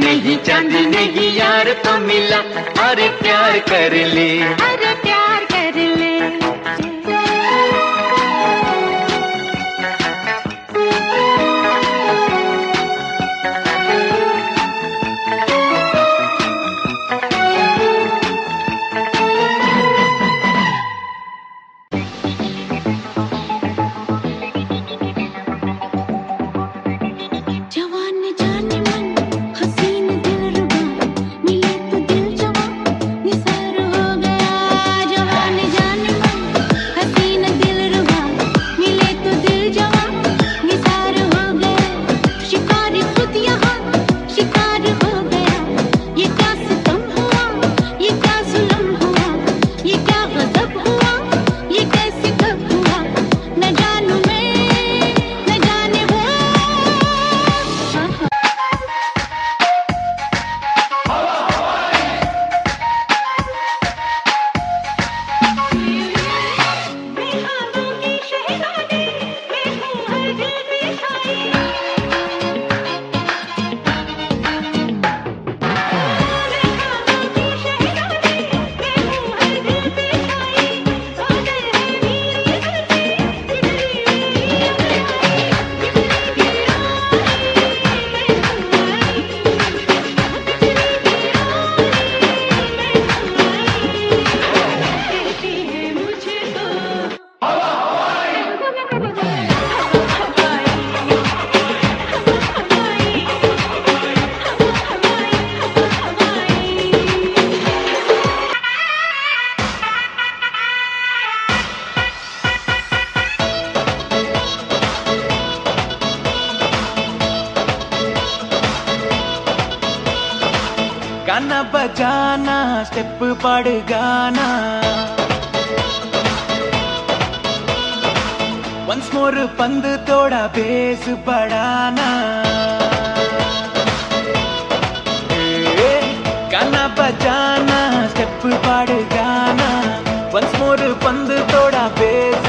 नहीं चांदी नहीं यार तो मिला, अरे प्यार कर ले, अरे प्यार कर ले। जवान जाने मन हसीन दिलरुबा, मिले तो दिल जवां निसार हो गया। जवान जाने मन हसीन दिलरुबा, मिले तो दिल जवां निसार हो गया। शिकारी खुद यहाँ शिकार हो गया। ये क्या सितम हुआ, ये क्या जुल्म हुआ, ये क्या गजब हुआ, ये कैसे कब हुआ। न जानू मैं न जाने वो। बेहालों की शहज़ादी, मैं हूँ हर दिल में छाई। बेहालों की शहज़ादी, मैं हूँ हर दिल में छाई। कातिल है मेरी धरती, बिजली मेरी अंगड़ाई। बिजली गिराई, मैं हूँ आई। बिजली गिराई, मैं हूँ आई। कहती है मुझे तो गाना बजाना स्टेप पड़ गाना, वंस मोर पंद तोड़ा बेस बढ़ाना। गाना बजाना स्टेप पड़ गाना, वंस मोर पंद तोड़ा बेस